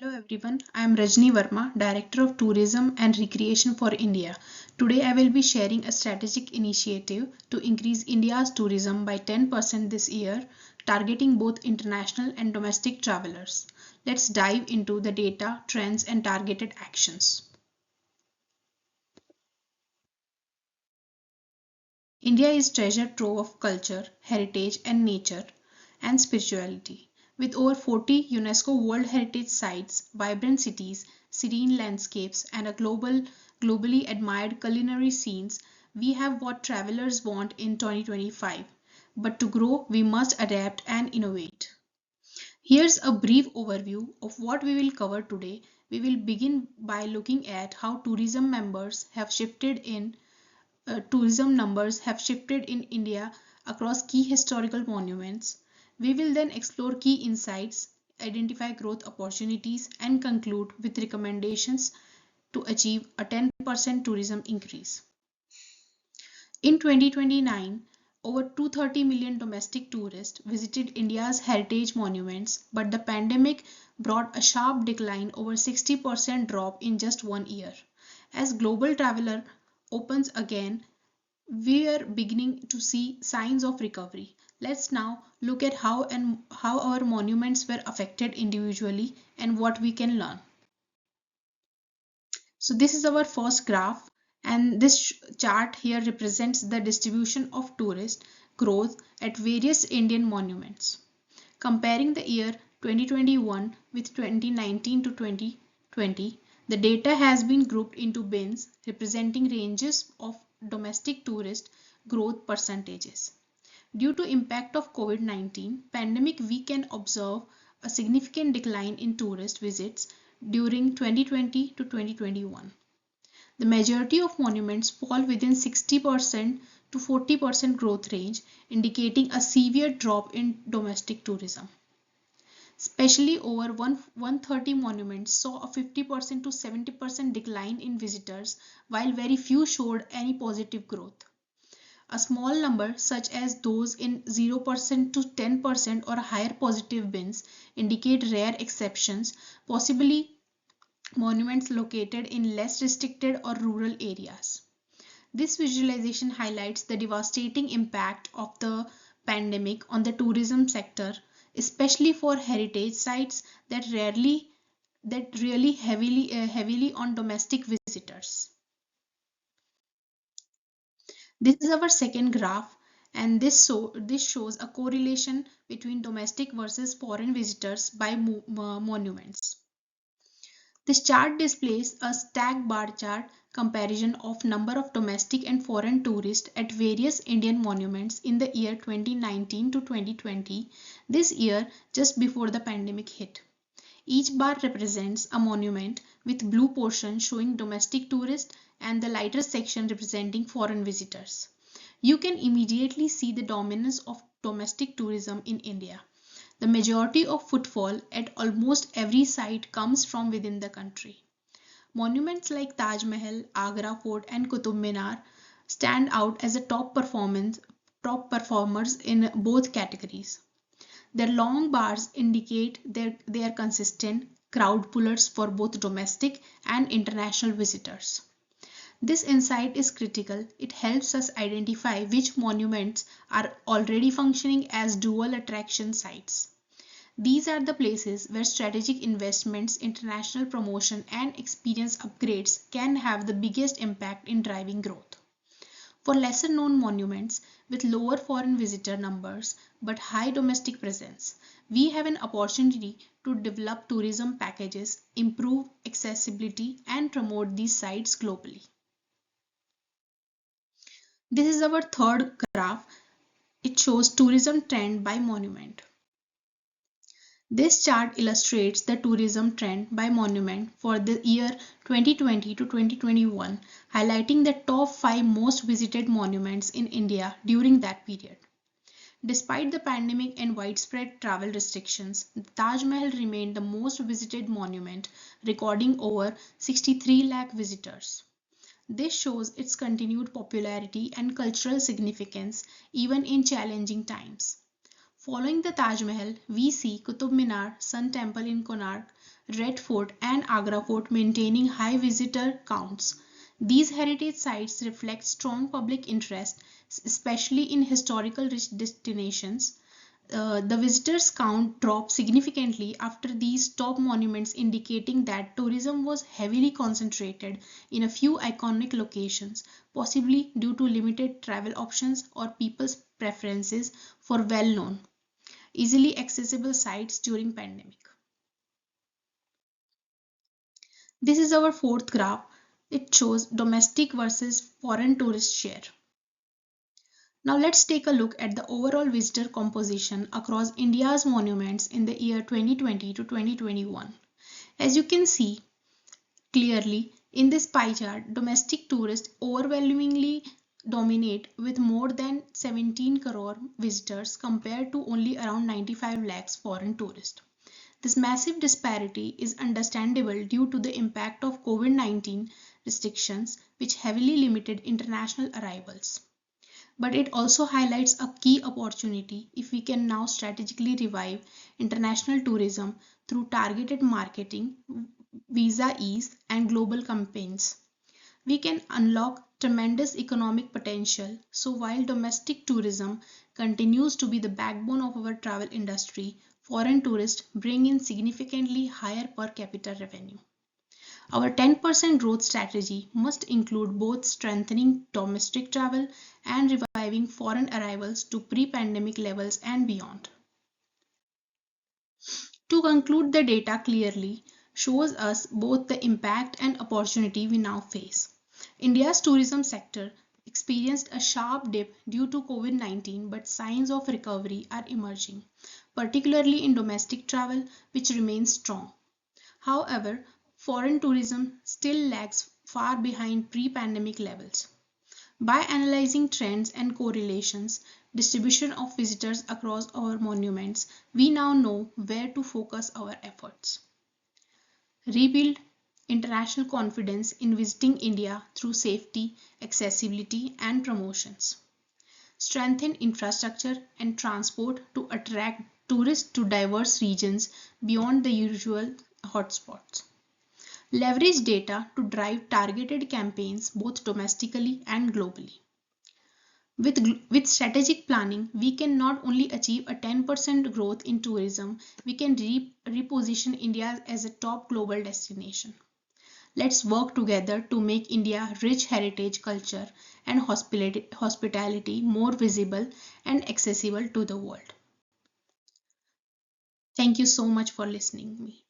Hello everyone, I am Rajni Verma, Director of Tourism and Recreation for India. Today I will be sharing a strategic initiative to increase India's tourism by 10% this year, targeting both international and domestic travelers. Let's dive into the data, trends, and targeted actions. India is treasure trove of culture, heritage, and nature, and spirituality. With over 40 UNESCO World Heritage Sites, vibrant cities, serene landscapes, and a globally admired culinary scenes, we have what travelers want in 2025. But to grow, we must adapt and innovate. Here's a brief overview of what we will cover today. We will begin by looking at how tourism numbers have shifted in India across key historical monuments. We will then explore key insights, identify growth opportunities, and conclude with recommendations to achieve a 10% tourism increase. In 2029, over 230 million domestic tourists visited India's heritage monuments, but the pandemic brought a sharp decline, over 60% drop in just 1 year. As global travel opens again, we are beginning to see signs of recovery. Let's now look at how our monuments were affected individually and what we can learn. So this is our first graph, and this chart here represents the distribution of tourist growth at various Indian monuments. Comparing the year 2021 with 2019 to 2020, the data has been grouped into bins representing ranges of domestic tourist growth percentages. Due to impact of COVID-19 pandemic, we can observe a significant decline in tourist visits during 2020 to 2021. The majority of monuments fall within 60% to 40% growth range, indicating a severe drop in domestic tourism. Especially over 130 monuments saw a 50% to 70% decline in visitors, while very few showed any positive growth. A small number, such as those in 0% to 10% or higher positive bins, indicate rare exceptions, possibly monuments located in less restricted or rural areas. This visualization highlights the devastating impact of the pandemic on the tourism sector, especially for heritage sites that really heavily on domestic visitors. This is our second graph, and this shows a correlation between domestic versus foreign visitors by monuments. This chart displays a stacked bar chart comparison of number of domestic and foreign tourists at various Indian monuments in the year 2019 to 2020, this year just before the pandemic hit. Each bar represents a monument, with blue portion showing domestic tourists and the lighter section representing foreign visitors. You can immediately see the dominance of domestic tourism in India. The majority of footfall at almost every site comes from within the country. Monuments like Taj Mahal, Agra Fort, and Qutub Minar stand out as the top performers in both categories. Their long bars indicate they are consistent crowd pullers for both domestic and international visitors. This insight is critical. It helps us identify which monuments are already functioning as dual attraction sites. These are the places where strategic investments, international promotion, and experience upgrades can have the biggest impact in driving growth. For lesser known monuments with lower foreign visitor numbers but high domestic presence, we have an opportunity to develop tourism packages, improve accessibility, and promote these sites globally. This is our third graph. It shows tourism trend by monument. This chart illustrates the tourism trend by monument for the year 2020 to 2021, highlighting the top 5 most visited monuments in India during that period. Despite the pandemic and widespread travel restrictions, the Taj Mahal remained the most visited monument, recording over 63 lakh visitors. This shows its continued popularity and cultural significance even in challenging times. Following the Taj Mahal, we see Qutub Minar, Sun Temple in Konark, Red Fort, and Agra Fort maintaining high visitor counts. These heritage sites reflect strong public interest, especially in historical rich destinations. The visitors count dropped significantly after these top monuments, indicating that tourism was heavily concentrated in a few iconic locations, possibly due to limited travel options or people's preferences for well-known, easily accessible sites during pandemic. This is our fourth graph. It shows domestic versus foreign tourist share. Now let's take a look at the overall visitor composition across India's monuments in the year 2020 to 2021. As you can see clearly in this pie chart, domestic tourists overwhelmingly dominate with more than 17 crore visitors compared to only around 95 lakhs foreign tourists. This massive disparity is understandable due to the impact of COVID-19 restrictions, which heavily limited international arrivals. But it also highlights a key opportunity if we can now strategically revive international tourism through targeted marketing, visa ease, and global campaigns. We can unlock tremendous economic potential. So while domestic tourism continues to be the backbone of our travel industry, foreign tourists bring in significantly higher per capita revenue. Our 10% growth strategy must include both strengthening domestic travel and reviving foreign arrivals to pre-pandemic levels and beyond. To conclude, the data clearly shows us both the impact and opportunity we now face. India's tourism sector experienced a sharp dip due to COVID-19, but signs of recovery are emerging, particularly in domestic travel, which remains strong. However, foreign tourism still lags far behind pre-pandemic levels. By analyzing trends and correlations, distribution of visitors across our monuments, we now know where to focus our efforts. Rebuild international confidence in visiting India through safety, accessibility, and promotions. Strengthen infrastructure and transport to attract tourists to diverse regions beyond the usual hotspots. Leverage data to drive targeted campaigns both domestically and globally. With strategic planning, we can not only achieve a 10% growth in tourism, we can reposition India as a top global destination. Let's work together to make India's rich heritage, culture, and hospitality more visible and accessible to the world. Thank you so much for listening to me.